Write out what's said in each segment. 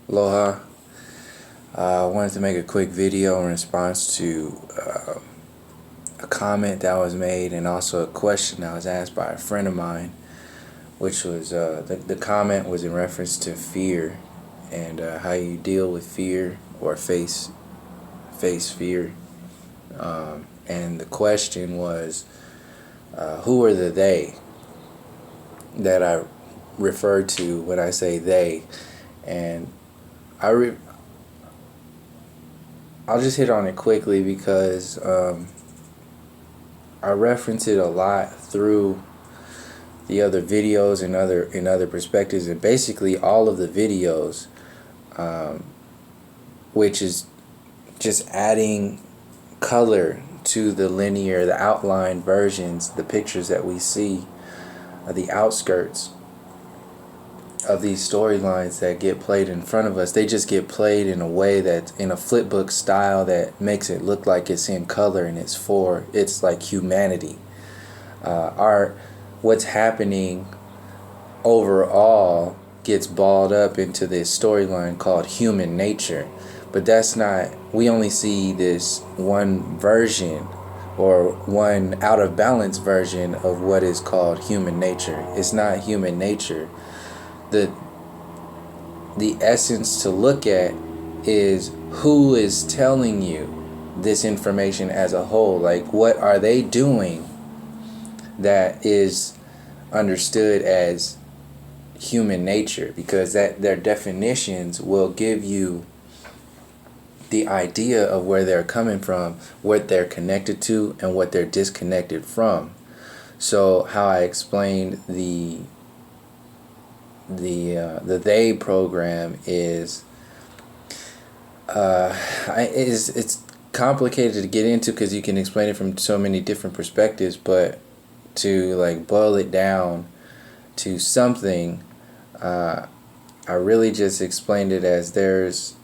Aloha. I wanted to make a quick video in response to a comment that was made and also a question that was asked by a friend of mine, which was the comment was in reference to fear and how you deal with fear or face fear. And the question was, who are the they that I refer to when I say they? And I'll just hit on it quickly because I reference it a lot through the other videos and other perspectives, and basically all of the videos, which is just adding color to the linear, the outline versions, the pictures that we see, the outskirts of these storylines that get played in front of us. They just get played in a way that's in a flipbook style that makes it look like it's in color, and it's like humanity. What's happening overall gets balled up into this storyline called human nature, but that's not. We only see this one version or one out of balance version of what is called human nature. It's not human nature. The essence to look at is who is telling you this information as a whole. Like, what are they doing that is understood as human nature? Because that their definitions will give you the idea of where they're coming from, what they're connected to, and what they're disconnected from. So how I explained the they program is it's complicated to get into because you can explain it from so many different perspectives, but to like boil it down to something, I really just explained it as there's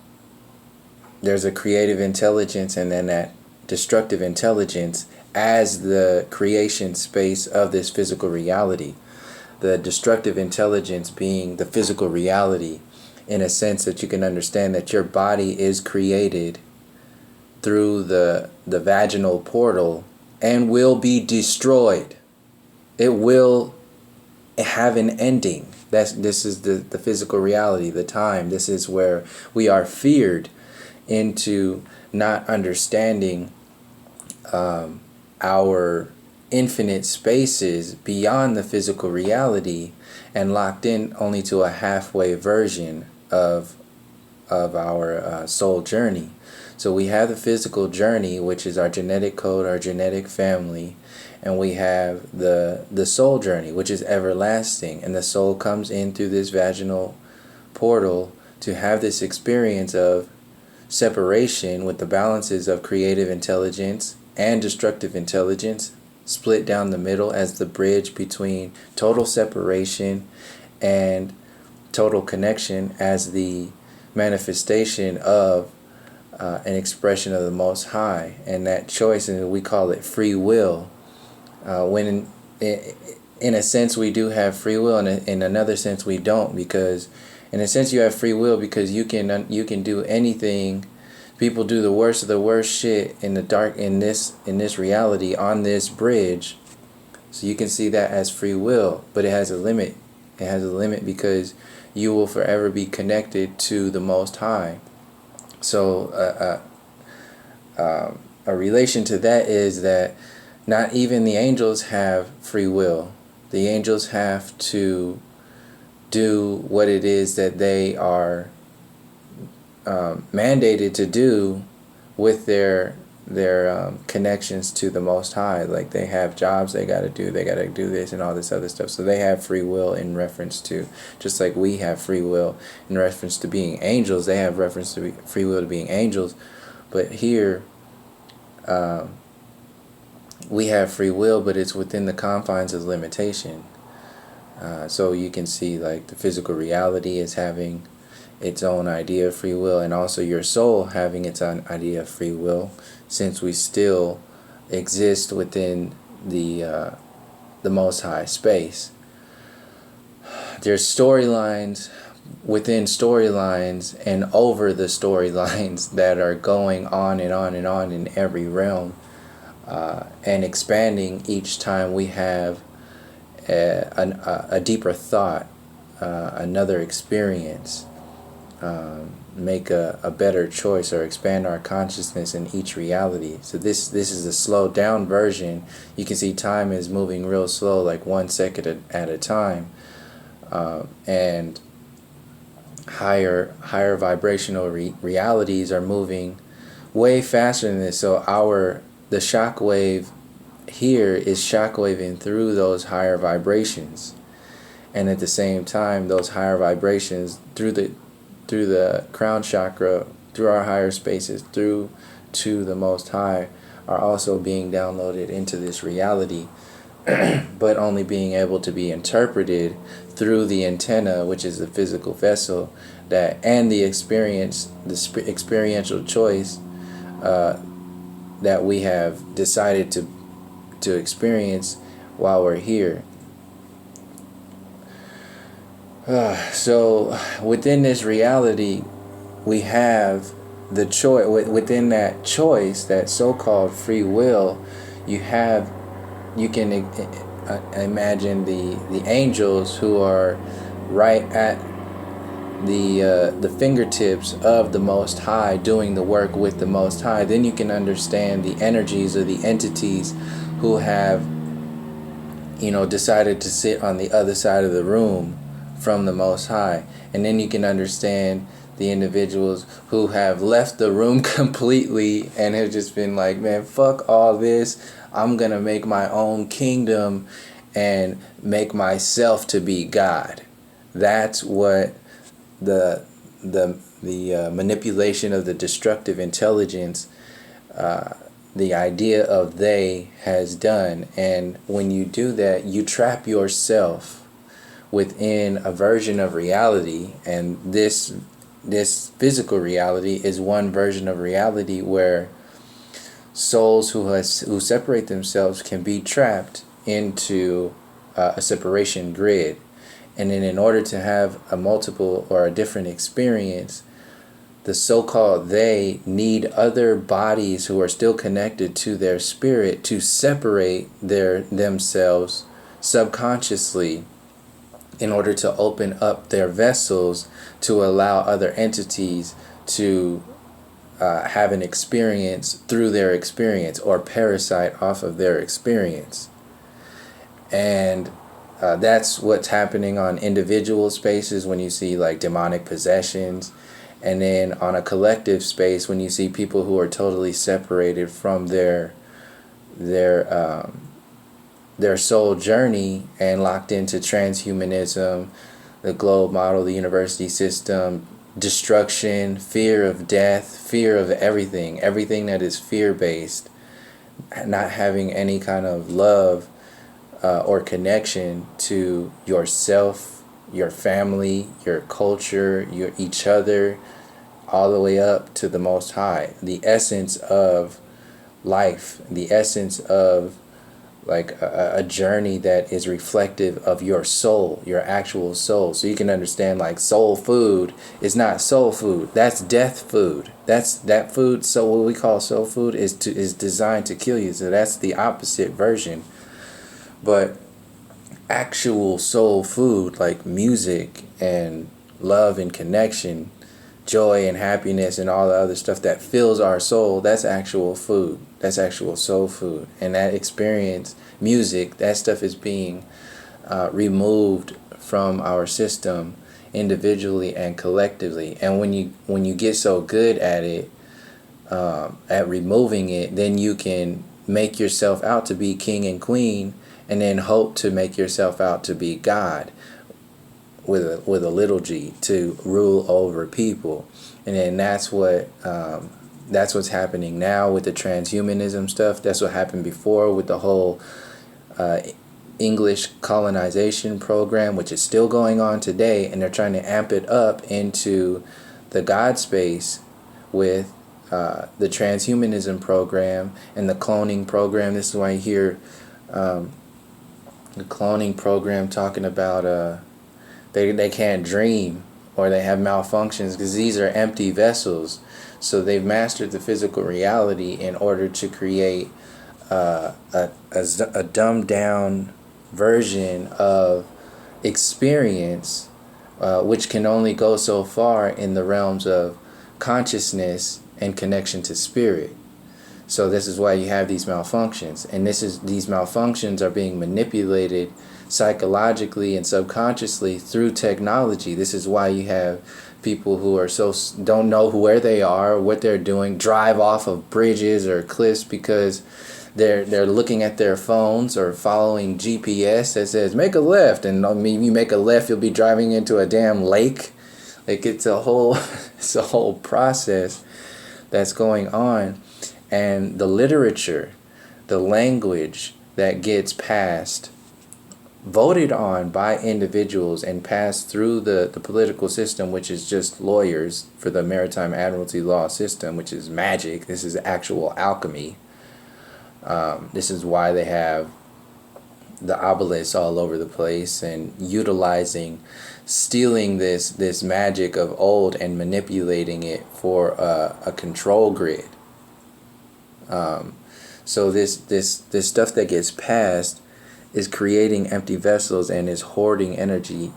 a creative intelligence, and then that destructive intelligence as the creation space of this physical reality. The destructive intelligence being the physical reality, in a sense that you can understand that your body is created through the vaginal portal and will be destroyed. It will have an ending. This is the physical reality, the time. This is where we are feared into not understanding our infinite spaces beyond the physical reality, and locked in only to a halfway version of our soul journey. So we have the physical journey, which is our genetic code, our genetic family, and we have the soul journey, which is everlasting. And the soul comes in through this vaginal portal to have this experience of separation with the balances of creative intelligence and destructive intelligence split down the middle as the bridge between total separation and total connection, as the manifestation of an expression of the Most High. And that choice, and we call it free will, when in a sense we do have free will, and in another sense we don't, because in a sense you have free will because you can do anything. People do the worst of the worst shit in the dark in this reality on this bridge. So you can see that as free will, but it has a limit. It has a limit because you will forever be connected to the Most High. So a relation to that is that not even the angels have free will. The angels have to do what it is that they are mandated to do with their connections to the Most High. Like, they have jobs they gotta do this and all this other stuff. So they have free will in reference to, just like we have free will in reference to being angels. They have reference to free will to being angels. But here, we have free will, but it's within the confines of limitation. So you can see, like, the physical reality is having its own idea of free will, and also your soul having its own idea of free will, since we still exist within the Most High space. There's storylines within storylines and over the storylines that are going on and on and on in every realm, and expanding each time we have a deeper thought, another experience, make a better choice, or expand our consciousness in each reality. So this is a slowed down version. You can see time is moving real slow, like 1 second at a time, and higher vibrational realities are moving way faster than this. So the shock wave here is shockwaving through those higher vibrations, and at the same time those higher vibrations through the crown chakra, through our higher spaces, through to the Most High, are also being downloaded into this reality, but only being able to be interpreted through the antenna, which is the physical vessel, and the experiential choice that we have decided to experience while we're here. So within this reality, we have the choice. Within that choice, that so-called free will, you can imagine the angels who are right at the fingertips of the Most High, doing the work with the Most High. Then you can understand the energies or the entities who have, decided to sit on the other side of the room from the Most High. And then you can understand the individuals who have left the room completely and have just been like, man, fuck all this. I'm gonna make my own kingdom and make myself to be God. That's what the manipulation of the destructive intelligence, the idea of they, has done. And when you do that, you trap yourself within a version of reality, and this physical reality is one version of reality where souls who separate themselves can be trapped into a separation grid. And then in order to have a multiple or a different experience, the so-called they need other bodies who are still connected to their spirit to separate themselves subconsciously, in order to open up their vessels to allow other entities to have an experience through their experience, or parasite off of their experience. And that's what's happening on individual spaces when you see like demonic possessions, and then on a collective space when you see people who are totally separated from their soul journey and locked into transhumanism, the globe model, the university system, destruction, fear of death, fear of everything that is fear-based, not having any kind of love or connection to yourself, your family, your culture, each other, all the way up to the Most High. The essence of life, the essence of like a journey that is reflective of your soul, your actual soul. So you can understand, like, soul food is not soul food. That's death food. That food. So what we call soul food is designed to kill you. So that's the opposite version. But actual soul food, like music and love and connection, joy and happiness and all the other stuff that fills our soul, that's actual food. That's actual soul food. And that experience, music, that stuff is being removed from our system individually and collectively. And when you get so good at it, at removing it, then you can make yourself out to be king and queen, and then hope to make yourself out to be God with a little g, to rule over people. And then that's what's happening now with the transhumanism stuff. That's what happened before with the whole English colonization program, which is still going on today, and they're trying to amp it up into the God space with the transhumanism program and the cloning program. This is why you hear the cloning program talking about they can't dream or they have malfunctions because these are empty vessels. So they've mastered the physical reality in order to create a dumbed down version of experience, which can only go so far in the realms of consciousness and connection to spirit. So this is why you have these malfunctions, and these malfunctions are being manipulated psychologically and subconsciously through technology. This is why you have people who are don't know where they are, what they're doing, drive off of bridges or cliffs because they're looking at their phones or following GPS that says make a left, and I mean, you make a left, you'll be driving into a damn lake. Like it's a whole it's a whole process that's going on. And the literature, the language that gets passed, voted on by individuals and passed through the political system, which is just lawyers for the maritime admiralty law system, which is magic. This is actual alchemy. This is why they have the obelisks all over the place and stealing this magic of old and manipulating it for a control grid. So this stuff that gets passed is creating empty vessels and is hoarding energy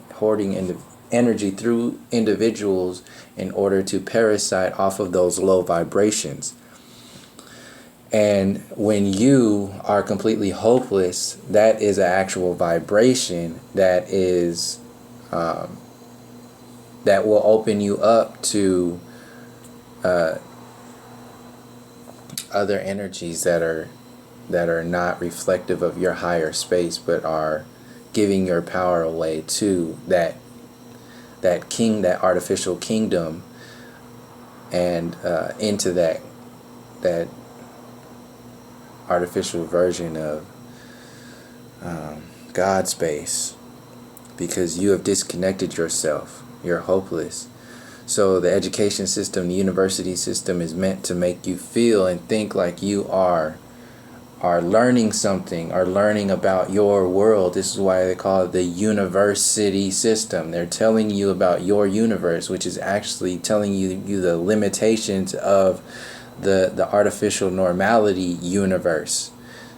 through individuals in order to parasite off of those low vibrations. And when you are completely hopeless, that is an actual vibration that is that will open you up to other energies that are not reflective of your higher space, but are giving your power away to that artificial kingdom, and into that artificial version of God space, because you have disconnected yourself. You're hopeless. So the education system, the university system, is meant to make you feel and think like you are learning something, are learning about your world. This is why they call it the university system. They're telling you about your universe, which is actually telling you the limitations of the artificial normality universe,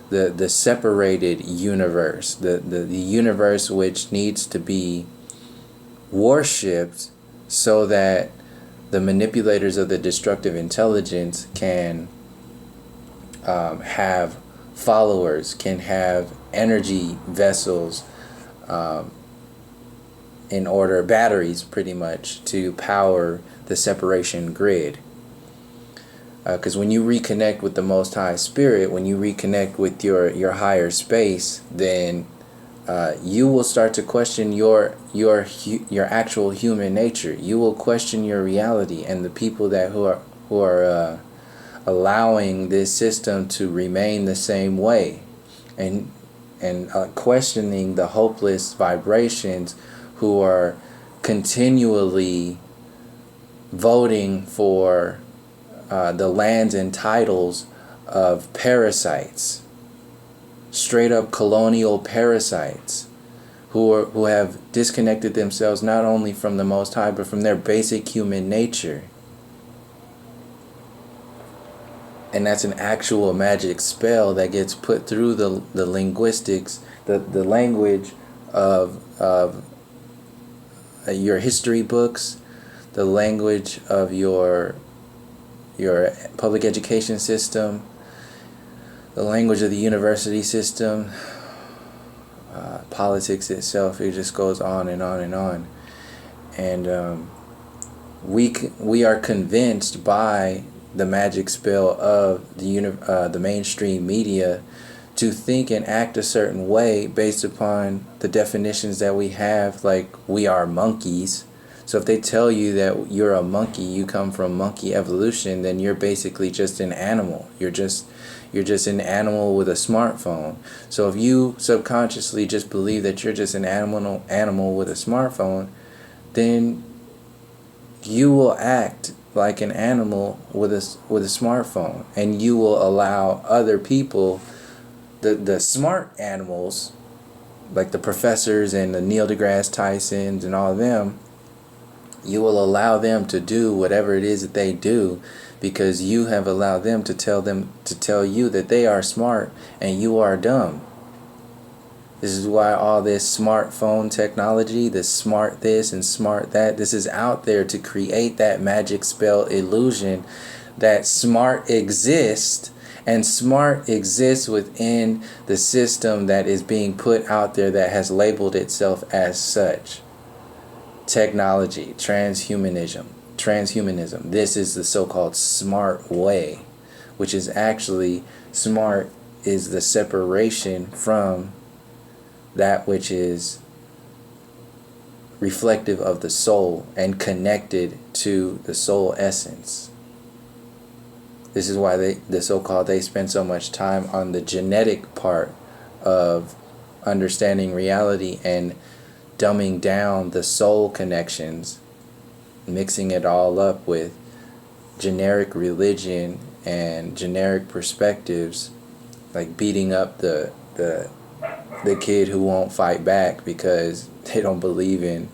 the separated universe, the universe which needs to be worshipped so that the manipulators of the destructive intelligence can have followers, can have energy vessels, batteries pretty much, to power the separation grid. Because when you reconnect with the Most High Spirit, when you reconnect with your higher space, then you will start to question your actual human nature. You will question your reality, and the people who are allowing this system to remain the same way, and questioning the hopeless vibrations who are continually voting for the lands and titles of parasites, straight up colonial parasites, who have disconnected themselves not only from the Most High but from their basic human nature. And that's an actual magic spell that gets put through the linguistics, the language of your history books, the language of your public education system, the language of the university system, politics itself. It just goes on and on and on. And we are convinced by the magic spell of the mainstream media to think and act a certain way based upon the definitions that we have, like we are monkeys. So if they tell you that you're a monkey, you come from monkey evolution, then you're basically just an animal. You're just an animal with a smartphone. So if you subconsciously just believe that you're just an animal with a smartphone, then you will act like an animal with a smartphone, and you will allow other people, the smart animals, like the professors and the Neil deGrasse Tysons and all of them, You will allow them to do whatever it is that they do because you have allowed them to tell you that they are smart and you are dumb. This is why all this smartphone technology, this smart this and smart that, this is out there to create that magic spell illusion that smart exists, and smart exists within the system that is being put out there that has labeled itself as such. Technology, transhumanism. This is the so-called smart way, which is actually smart is the separation from that which is reflective of the soul and connected to the soul essence. This is why they spend so much time on the genetic part of understanding reality and dumbing down the soul connections, mixing it all up with generic religion and generic perspectives, like beating up the kid who won't fight back because they don't believe in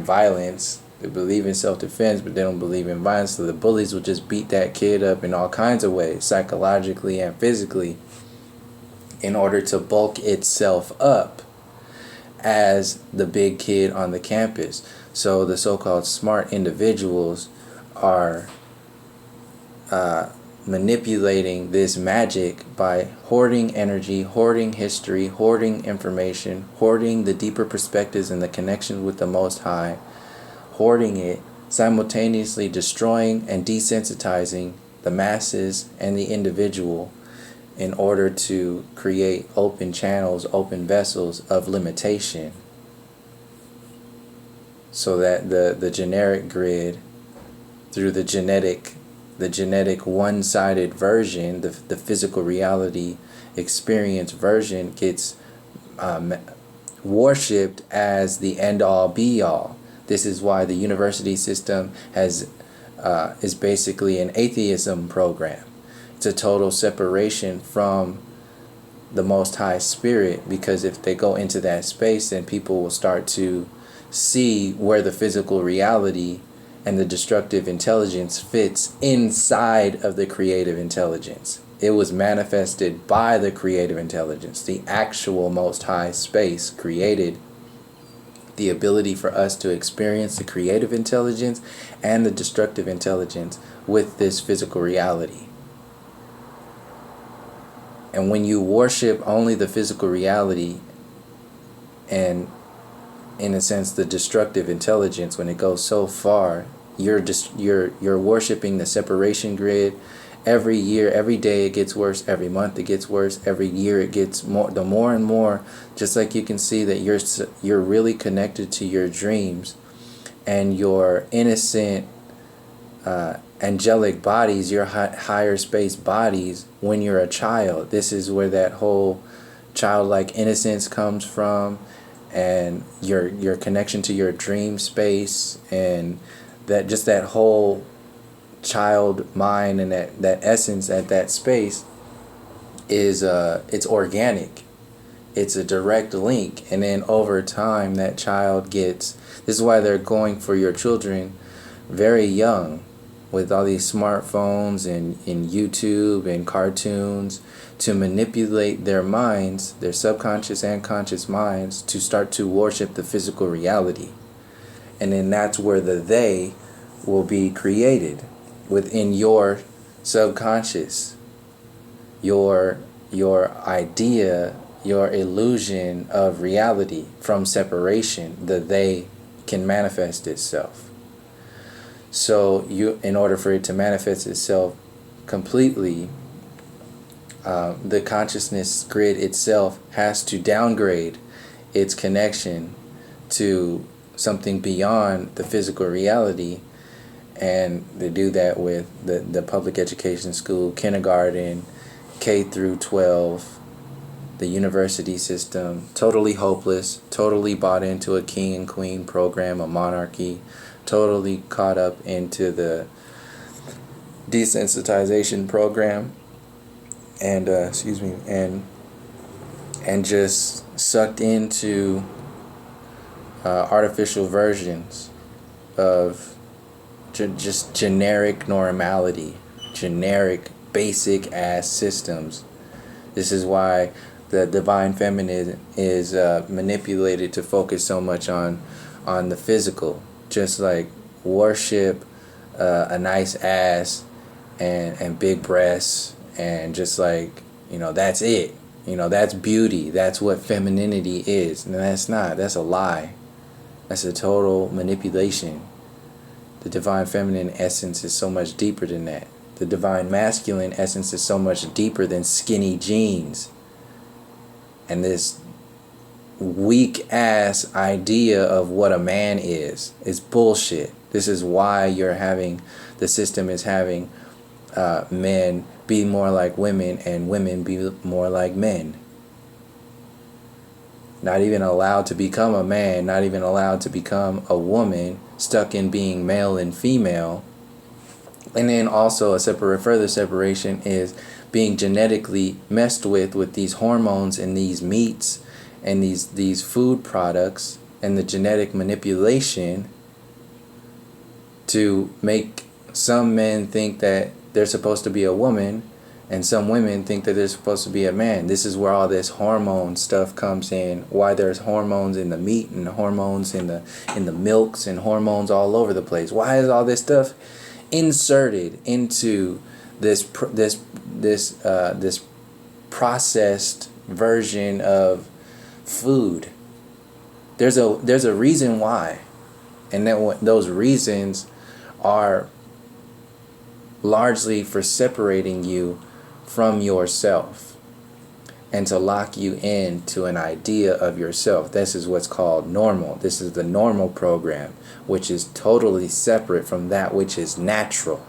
violence. They believe in self-defense, but they don't believe in violence. So the bullies will just beat that kid up in all kinds of ways, psychologically and physically, in order to bulk itself up as the big kid on the campus. So the so-called smart individuals are manipulating this magic by hoarding energy, hoarding history, hoarding information, hoarding the deeper perspectives and the connection with the Most High, hoarding it, simultaneously destroying and desensitizing the masses and the individual in order to create open channels, open vessels of limitation, so that the generic grid, through the genetic one-sided version, the physical reality experience version, gets worshipped as the end-all be-all. This is why the university system is basically an atheism program. It's a total separation from the Most High Spirit, because if they go into that space, then people will start to see where the physical reality and the destructive intelligence fits inside of the creative intelligence. It was manifested by the creative intelligence. The actual Most High space created the ability for us to experience the creative intelligence and the destructive intelligence with this physical reality. And when you worship only the physical reality and, in a sense, the destructive intelligence, when it goes so far, you're worshiping the separation grid. Every year, every day it gets worse. Every month it gets worse. Every year it gets more. The more and more, just like you can see that you're really connected to your dreams and your innocent angelic bodies, your higher space bodies, when you're a child. This is where that whole childlike innocence comes from, and your connection to your dream space, and that whole child mind and that essence at that space is it's organic. It's a direct link, and then over time that child gets. This is why they're going for your children very young, with all these smartphones and YouTube and cartoons, to manipulate their minds, their subconscious and conscious minds, to start to worship the physical reality. And then that's where the they will be created, within your subconscious, your idea, your illusion of reality from separation. The they can manifest itself. So in order for it to manifest itself completely, the consciousness grid itself has to downgrade its connection to something beyond the physical reality. And they do that with the public education school, kindergarten, K through 12, the university system, totally hopeless, totally bought into a king and queen program, a monarchy, totally caught up into the desensitization program, and and just sucked into artificial versions of just generic normality, generic basic ass systems. This is why the divine feminine is manipulated to focus so much on the physical, just like worship a nice ass and big breasts, and just like, that's it. That's beauty. That's what femininity is. And that's not. That's a lie. That's a total manipulation. The divine feminine essence is so much deeper than that. The divine masculine essence is so much deeper than skinny jeans and this weak ass idea of what a man is. It's bullshit. This is why the system is having men be more like women and women be more like men. Not even allowed to become a man, not even allowed to become a woman, stuck in being male and female. And then also further separation is being genetically messed with these hormones and these meats and these food products and the genetic manipulation to make some men think that they're supposed to be a woman and some women think that they're supposed to be a man. This is where all this hormone stuff comes in. Why there's hormones in the meat and hormones in the milks and hormones all over the place. Why is all this stuff inserted into this processed version of food? There's a reason why, and those reasons are largely for separating you from yourself and to lock you into an idea of yourself. This is what's called normal. This is the normal program, which is totally separate from that which is natural.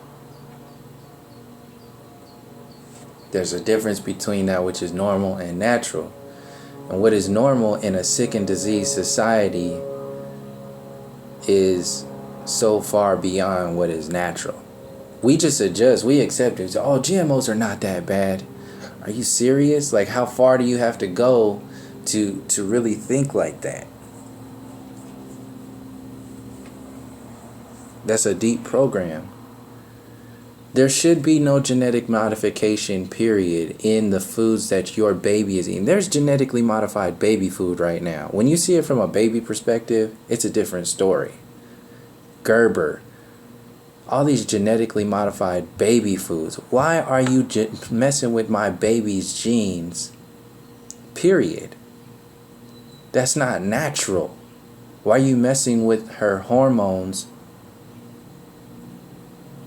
There's a difference between that which is normal and natural. And what is normal in a sick and diseased society is so far beyond what is natural. We just adjust, we accept it. Oh, GMOs are not that bad. Are you serious? Like, how far do you have to go to really think like that? That's a deep program. There should be no genetic modification, period, in the foods that your baby is eating. There's genetically modified baby food right now. When you see it from a baby perspective, it's a different story. Gerber, all these genetically modified baby foods. Why are you messing with my baby's genes? Period. That's not natural. Why are you messing with her hormones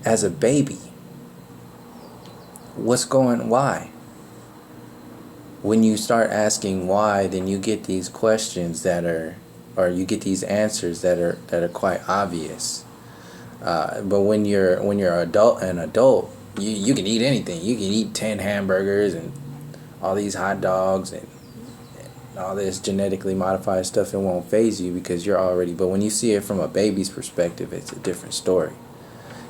as a baby? Why? When you start asking why, then you get these questions or you get these answers that are quite obvious. But when you're an adult, you can eat anything. You can eat 10 hamburgers and all these hot dogs and all this genetically modified stuff. It won't faze you because you're already. But when you see it from a baby's perspective, it's a different story.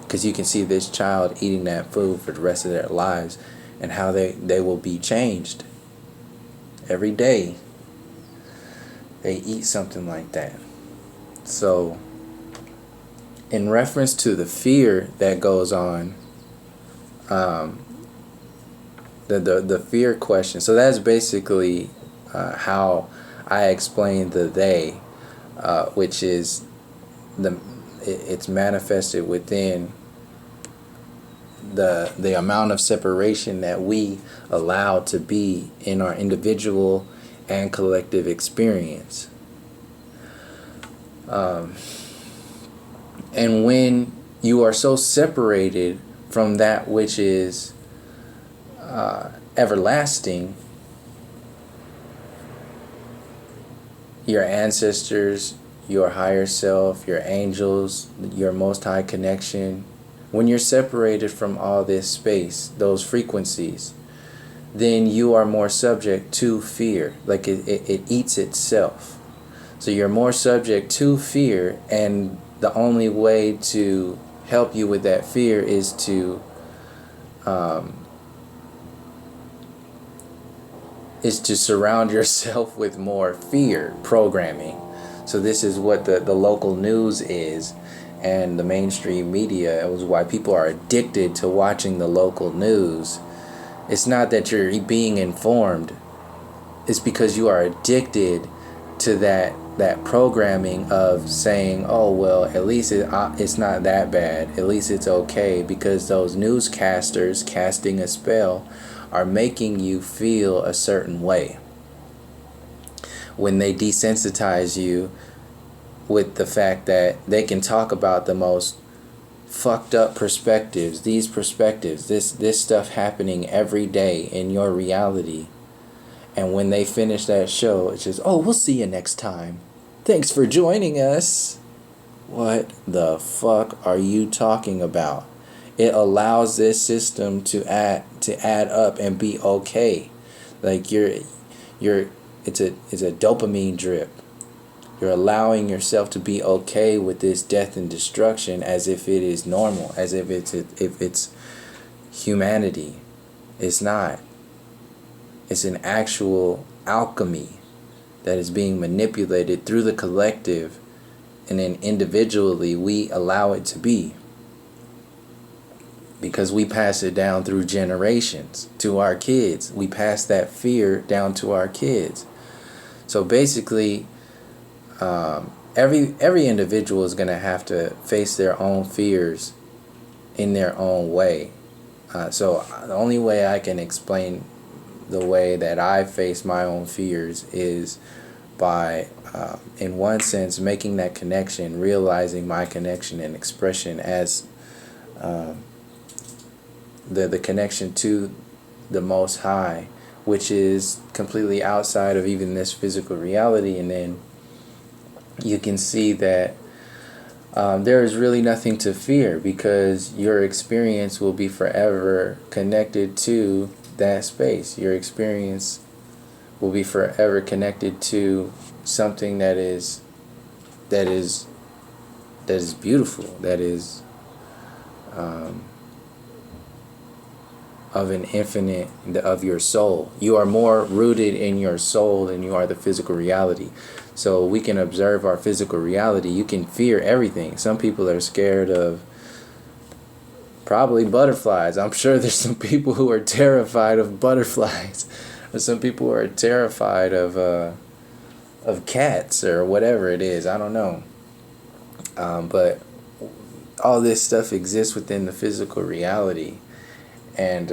Because you can see this child eating that food for the rest of their lives and how they will be changed. Every day they eat something like that. So in reference to the fear that goes on, the fear question. So that's basically how I explain the they, which is it's manifested within the amount of separation that we allow to be in our individual and collective experience. And when you are so separated from that which is everlasting, your ancestors, your higher self, your angels, your most high connection, when you're separated from all this space, those frequencies, then you are more subject to fear. Like it eats itself. So you're more subject to fear, and the only way to help you with that fear is to surround yourself with more fear programming. So this is what the local news is, and the mainstream media. It was why people are addicted to watching the local news. It's not that you're being informed. It's because you are addicted to that programming of saying, oh, well, at least it's not that bad. At least it's okay, because those newscasters casting a spell are making you feel a certain way. When they desensitize you with the fact that they can talk about the most fucked up perspectives, these perspectives, this stuff happening every day in your reality. And when they finish that show, it's just, oh, we'll see you next time. Thanks for joining us. What the fuck are you talking about? It allows this system to add up and be okay. Like it's a dopamine drip. You're allowing yourself to be okay with this death and destruction as if it is normal, as if it's humanity. It's not. It's an actual alchemy that is being manipulated through the collective, and then individually we allow it to be. Because we pass it down through generations to our kids. We pass that fear down to our kids. So basically, every individual is going to have to face their own fears in their own way. So the only way I can explain the way that I face my own fears is by, in one sense, making that connection, realizing my connection and expression as the connection to the Most High, which is completely outside of even this physical reality. And then you can see that there is really nothing to fear, because your experience will be forever connected to that space. Your experience will be forever connected to something that is beautiful, that is of an infinite, of your soul. You are more rooted in your soul than you are the physical reality. So we can observe our physical reality. You can fear everything. Some people are scared of probably butterflies. I'm sure there's some people who are terrified of butterflies, or some people who are terrified of cats or whatever it is. I don't know. But all this stuff exists within the physical reality. And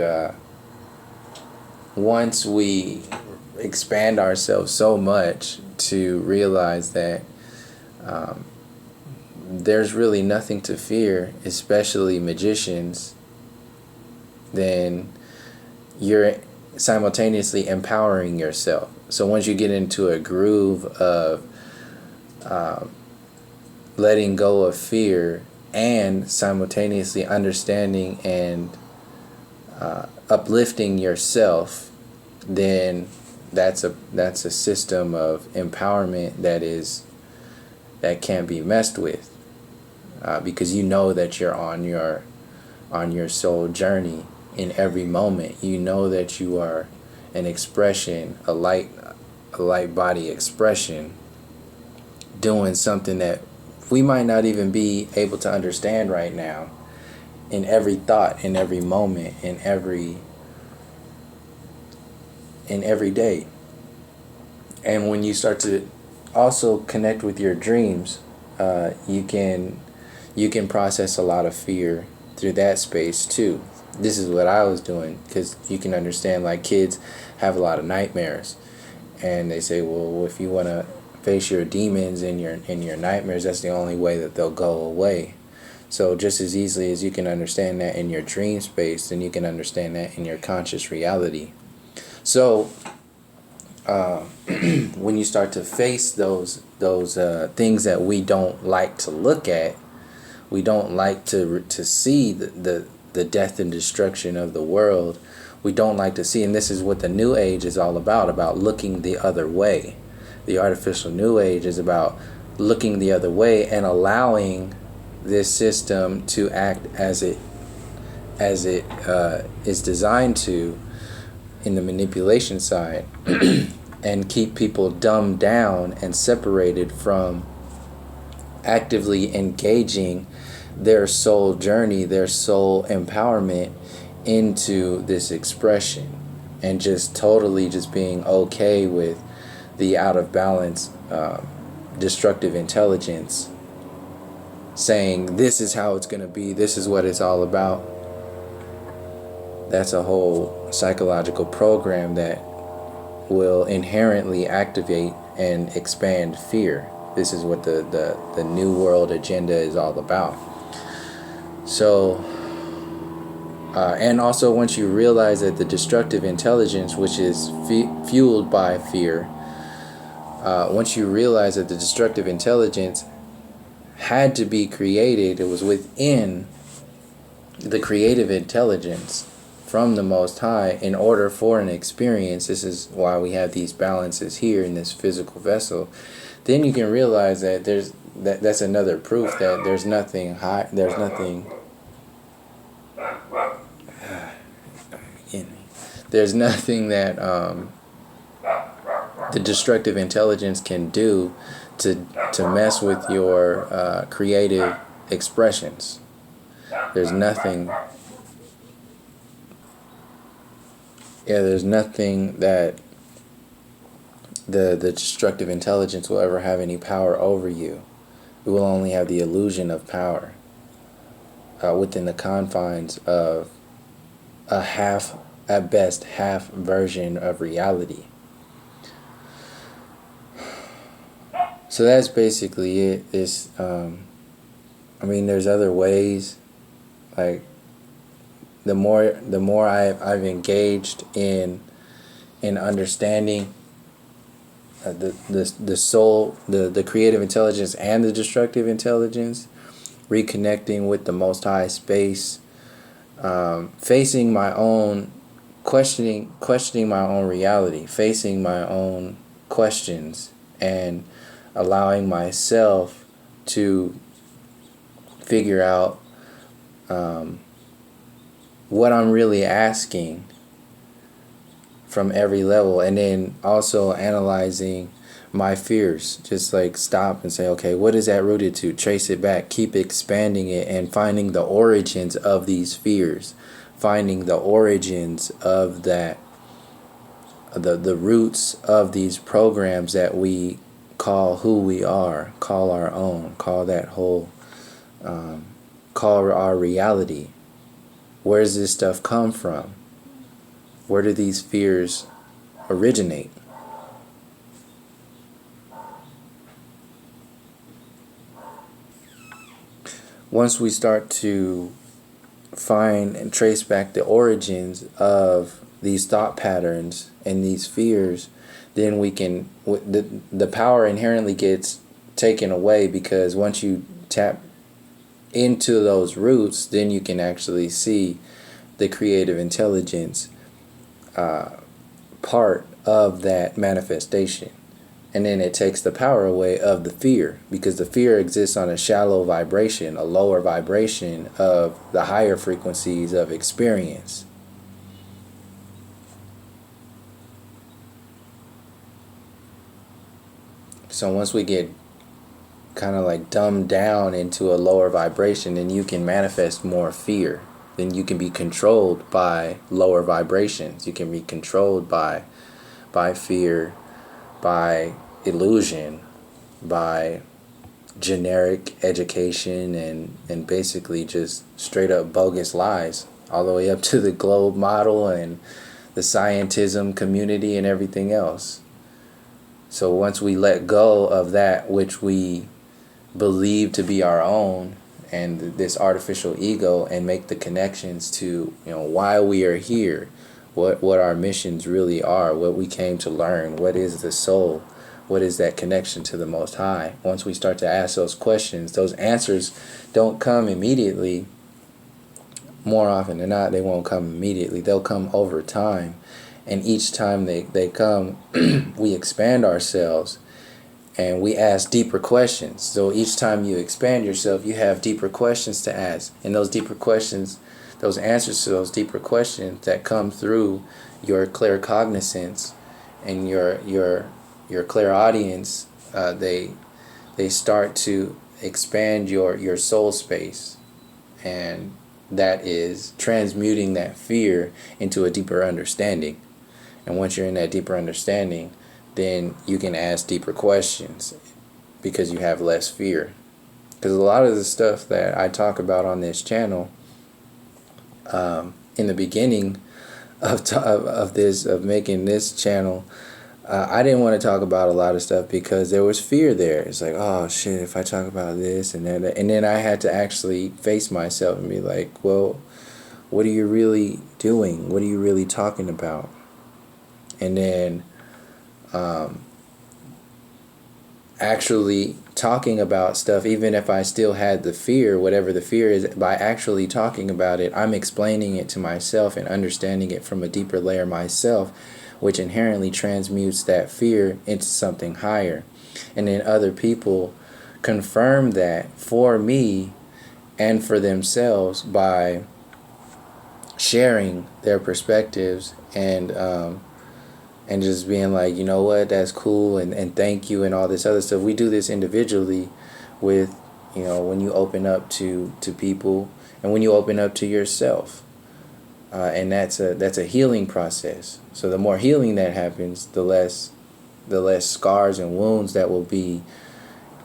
once we expand ourselves so much to realize that there's really nothing to fear, especially magicians, then you're simultaneously empowering yourself. So once you get into a groove of letting go of fear and simultaneously understanding and uplifting yourself, then that's a system of empowerment that can't be messed with, because you know that you're on your soul journey in every moment. You know that you are an expression, a light body expression, doing something that we might not even be able to understand right now, in every thought, in every moment, in every day. And when you start to also connect with your dreams, you can process a lot of fear through that space too. This is what I was doing, because you can understand, like, kids have a lot of nightmares, and they say, well, if you want to face your demons in your nightmares, that's the only way that they'll go away. So just as easily as you can understand that in your dream space, then you can understand that in your conscious reality. So when you start to face those things that we don't like to look at, we don't like to see the death and destruction of the world. We don't like to see, and this is what the New Age is all about looking the other way. The artificial New Age is about looking the other way and allowing this system to act as it is designed to in the manipulation side, and keep people dumbed down and separated from actively engaging their soul journey, their soul empowerment into this expression, and just totally just being okay with the out of balance destructive intelligence saying this is how it's going to be, this is what it's all about. That's a whole psychological program that will inherently activate and expand fear. This is what the New World agenda is all about. So, and also once you realize that the destructive intelligence, which is fueled by fear, once you realize that the destructive intelligence had to be created, it was within the creative intelligence from the Most High in order for an experience. This is why we have these balances here in this physical vessel. Then you can realize that that's another proof that there's nothing high, there's nothing that the destructive intelligence can do to mess with your creative expressions. There's nothing that the destructive intelligence will ever have any power over you. It will only have the illusion of power within the confines of a half, at best, half version of reality. So that's basically it. There's other ways. Like the more I've engaged in understanding the soul, the creative intelligence and the destructive intelligence, reconnecting with the Most High space, facing my own questioning my own reality, facing my own questions, and allowing myself to figure out what I'm really asking from every level, and then also analyzing my fears. Just like stop and say, okay, what is that rooted to? Trace it back, keep expanding it, and finding the origins of these fears, finding the origins of that, the roots of these programs that we call who we are, call our own, call that whole, call our reality. Where does this stuff come from? Where do these fears originate? Once we start to find and trace back the origins of these thought patterns and these fears, then we can, the power inherently gets taken away, because once you tap into those roots, then you can actually see the creative intelligence part of that manifestation. And then it takes the power away of the fear, because the fear exists on a shallow vibration, a lower vibration of the higher frequencies of experience. So once we get kind of like dumbed down into a lower vibration, then you can manifest more fear. Then you can be controlled by lower vibrations. You can be controlled by fear, by illusion, by generic education, and basically just straight up bogus lies, all the way up to the globe model and the scientism community and everything else. So once we let go of that which we believe to be our own, and this artificial ego, and make the connections to, why we are here, what our missions really are, what we came to learn, what is the soul, what is that connection to the Most High. Once we start to ask those questions, those answers don't come immediately. More often than not, they won't come immediately. They'll come over time, and each time they come, we expand ourselves and we ask deeper questions. So each time you expand yourself, you have deeper questions to ask. And those deeper questions, those answers to those deeper questions that come through your claircognizance and your clairaudience, they start to expand your soul space, and that is transmuting that fear into a deeper understanding. And once you're in that deeper understanding, then you can ask deeper questions because you have less fear. Because a lot of the stuff that I talk about on this channel, in the beginning of making this channel, I didn't want to talk about a lot of stuff because there was fear there. It's like, oh shit, if I talk about this and that, and then I had to actually face myself and be like, well, what are you really doing? What are you really talking about? And then actually talking about stuff, even if I still had the fear, whatever the fear is, by actually talking about it, I'm explaining it to myself and understanding it from a deeper layer myself, which inherently transmutes that fear into something higher. And then other people confirm that for me and for themselves by sharing their perspectives and just being like, you know what, that's cool, and thank you and all this other stuff. We do this individually with, you know, when you open up to people and when you open up to yourself. And that's a healing process. So the more healing that happens, the less scars and wounds that will be,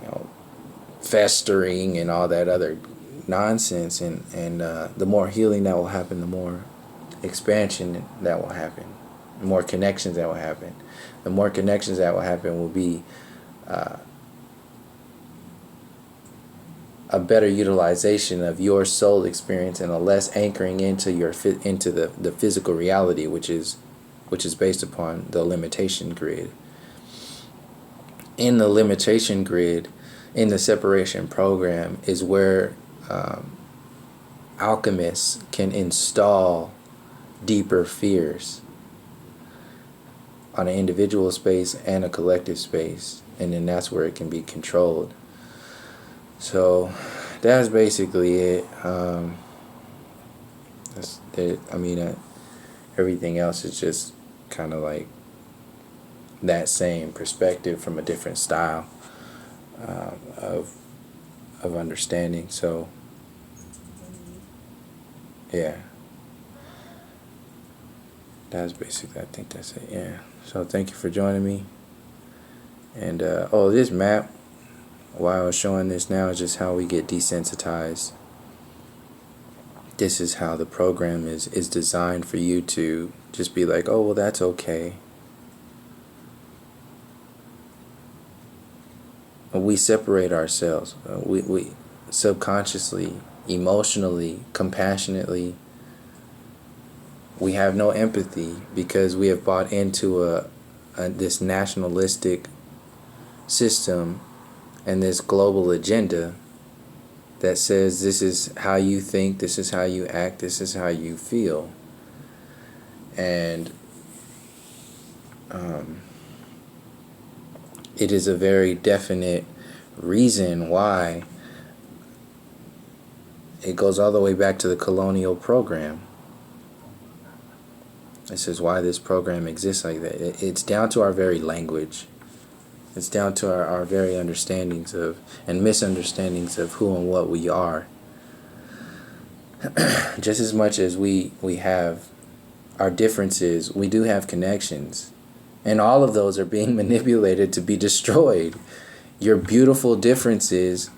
you know, festering and all that other nonsense. And the more healing that will happen, the more expansion that will happen, the more connections that will happen. The more connections that will happen will be a better utilization of your soul experience and a less anchoring into the physical reality, which is based upon the limitation grid. In the limitation grid, in the separation program, is where alchemists can install deeper fears on an individual space and a collective space, and then that's where it can be controlled. So that's basically it. That's it. I mean, everything else is just kind of like that same perspective from a different style of understanding. So yeah, that's basically, I think that's it. Yeah. So thank you for joining me. And this map, why I was showing this now, is just how we get desensitized. This is how the program is designed for you to just be like, oh, well, that's okay. We separate ourselves. We subconsciously, emotionally, compassionately, we have no empathy because we have bought into this nationalistic system and this global agenda that says this is how you think, this is how you act, this is how you feel. And it is a very definite reason why it goes all the way back to the colonial program. This is why this program exists like that. It's down to our very language. It's down to our very understandings of and misunderstandings of who and what we are. Just as much as we have our differences, we do have connections. And all of those are being manipulated to be destroyed. Your beautiful differences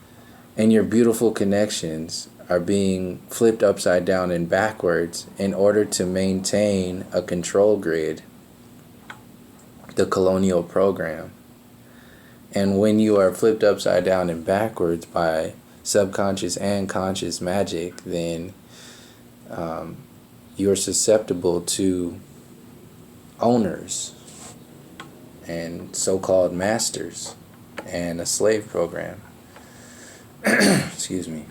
and your beautiful connections are being flipped upside down and backwards in order to maintain a control grid, the colonial program. And when you are flipped upside down and backwards by subconscious and conscious magic, then you're susceptible to owners and so-called masters and a slave program. Excuse me.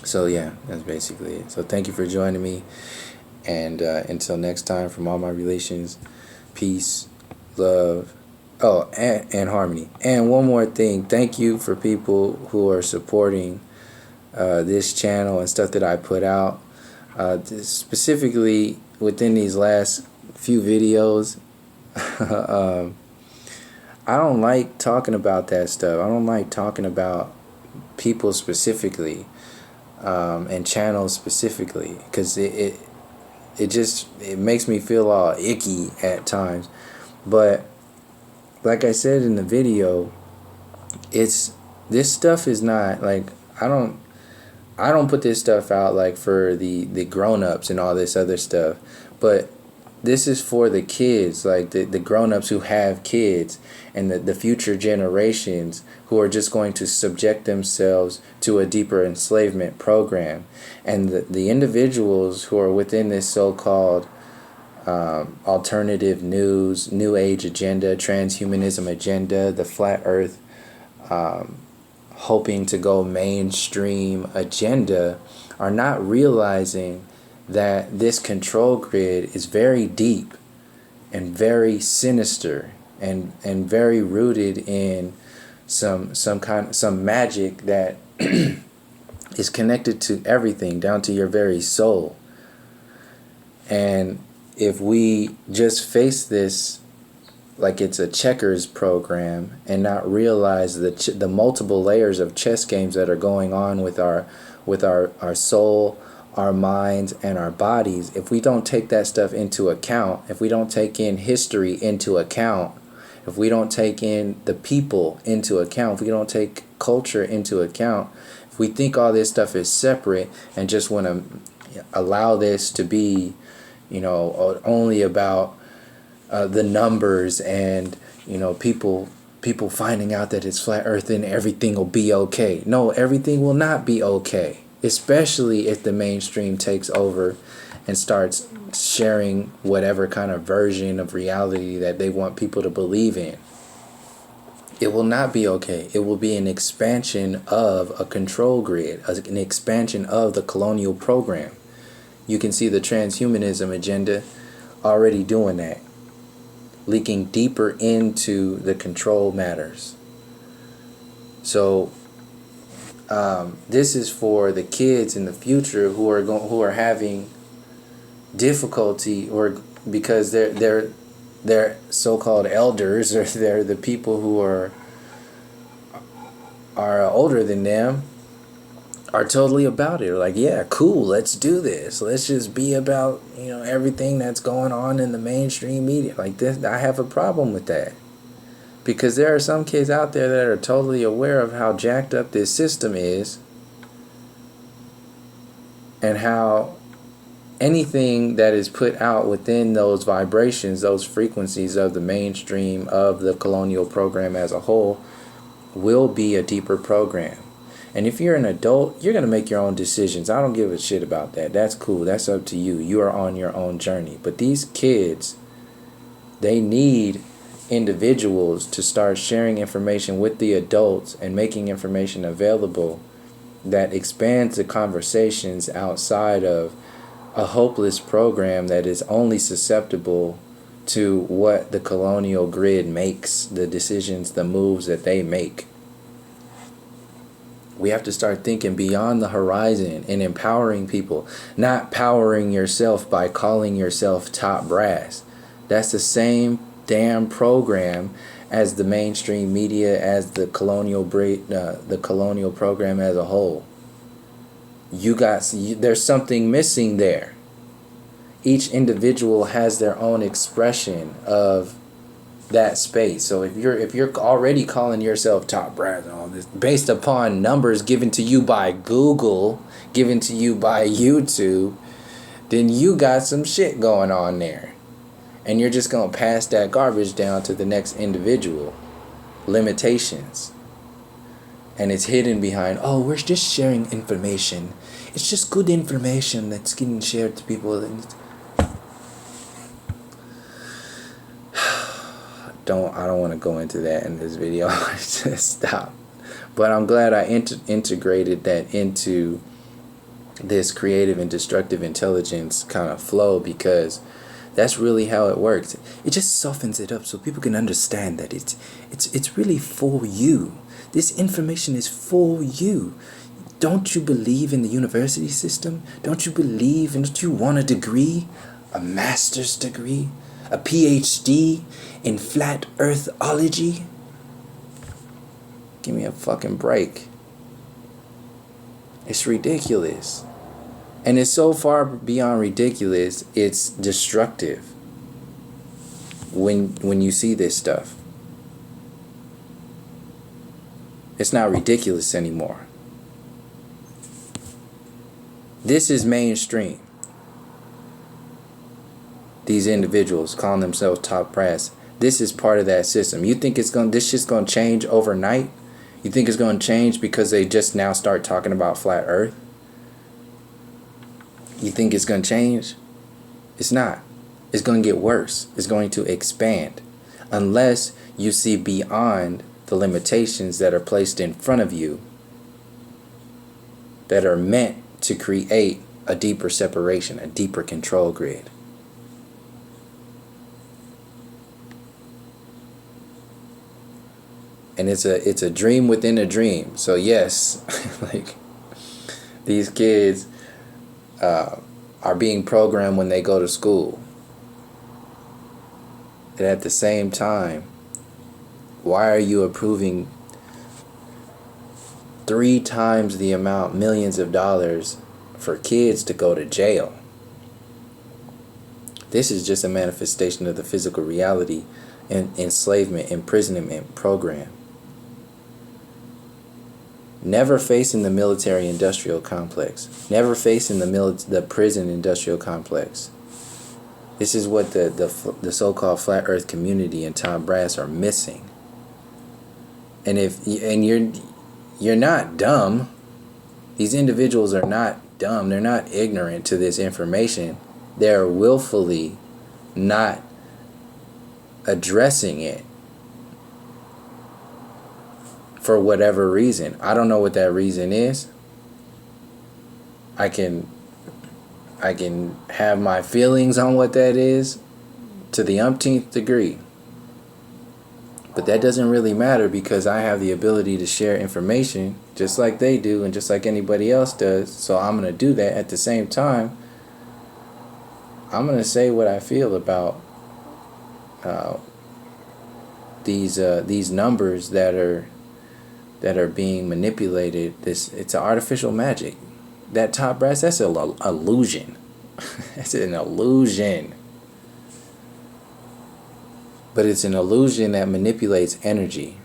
So yeah, that's basically it. So thank you for joining me, and until next time, from all my relations, peace, love, and harmony. And one more thing, thank you for people who are supporting this channel and stuff that I put out. Specifically within these last few videos, I don't like talking about that stuff. I don't like talking about people specifically, and channels specifically, because it makes me feel all icky at times. But like I said in the video, this stuff is not like, I don't put this stuff out like for the grown-ups and all this other stuff, but this is for the kids, like the grown-ups who have kids, and the future generations who are just going to subject themselves to a deeper enslavement program. And the individuals who are within this so-called alternative news, new age agenda, transhumanism agenda, the flat earth, hoping to go mainstream agenda, are not realizing that this control grid is very deep and very sinister, and very rooted in some magic that is connected to everything, down to your very soul. And if we just face this like it's a checkers program and not realize the multiple layers of chess games that are going on with our soul, our minds, and our bodies, if we don't take that stuff into account, if we don't take in history into account, if we don't take in the people into account, if we don't take culture into account, if we think all this stuff is separate and just want to allow this to be, only about the numbers and, people finding out that it's flat earth and everything will be okay. No, everything will not be okay. Especially if the mainstream takes over and starts sharing whatever kind of version of reality that they want people to believe in. It will not be okay. It will be an expansion of a control grid, an expansion of the colonial program. You can see the transhumanism agenda already doing that, leaking deeper into the control matters. So this is for the kids in the future who are having difficulty, or because they're so-called elders, or they're the people who are older than them, are totally about it. Like, yeah, cool, let's do this. Let's just be about everything that's going on in the mainstream media. Like this, I have a problem with that. Because there are some kids out there that are totally aware of how jacked up this system is, and how anything that is put out within those vibrations, those frequencies of the mainstream, of the colonial program as a whole, will be a deeper program. And if you're an adult, you're going to make your own decisions. I don't give a shit about that. That's cool. That's up to you. You are on your own journey. But these kids, they need individuals to start sharing information with the adults and making information available that expands the conversations outside of a hopeless program that is only susceptible to what the colonial grid makes, the decisions, the moves that they make. We have to start thinking beyond the horizon and empowering people, not powering yourself by calling yourself top brass. That's the same damn program as the mainstream media, as the colonial program as a whole. There's something missing there. Each individual has their own expression of that space. So if you're already calling yourself top brass and all this based upon numbers given to you by Google, given to you by YouTube, then you got some shit going on there. And you're just going to pass that garbage down to the next individual. Limitations. And it's hidden behind, we're just sharing information. It's just good information that's getting shared to people. I don't want to go into that in this video. Just stop. But I'm glad I integrated that into this creative and destructive intelligence kind of flow, because that's really how it works. It just softens it up so people can understand that it's really for you. This information is for you. Don't you believe in the university system? Don't you believe, and don't you want a degree? A master's degree? A PhD in flat earthology? Give me a fucking break. It's ridiculous. And it's so far beyond ridiculous, it's destructive when you see this stuff. It's not ridiculous anymore. This is mainstream. These individuals calling themselves top brass. This is part of that system. You think this shit's gonna change overnight? You think it's gonna change because they just now start talking about flat earth? You think it's gonna change? It's not. It's gonna get worse. It's going to expand. Unless you see beyond the limitations that are placed in front of you that are meant to create a deeper separation, a deeper control grid. And it's a dream within a dream. So yes, like these kids are being programmed when they go to school. And at the same time, why are you approving 3 times the amount, millions of dollars, for kids to go to jail? This is just a manifestation of the physical reality and enslavement, imprisonment program. Never facing the military-industrial complex. Never facing the prison-industrial complex. This is what the so-called flat Earth community and Tom Brass are missing. And you're not dumb. These individuals are not dumb. They're not ignorant to this information. They're willfully not addressing it for whatever reason. I don't know what that reason is. I can have my feelings on what that is to the umpteenth degree. But that doesn't really matter because I have the ability to share information just like they do and just like anybody else does. So I'm going to do that. At the same time, I'm going to say what I feel about these numbers that are being manipulated. It's an artificial magic. That top brass, that's an illusion. That's an illusion. But it's an illusion that manipulates energy.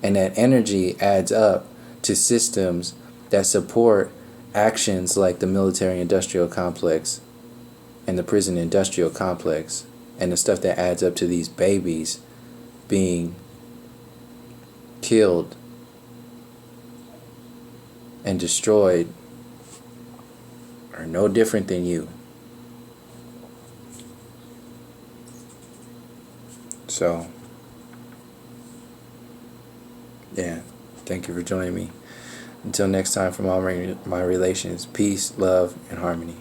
And that energy adds up to systems that support actions like the military-industrial complex and the prison-industrial complex and the stuff that adds up to these babies being killed and destroyed are no different than you. So, yeah, thank you for joining me. Until next time, from all my relations, peace, love, and harmony.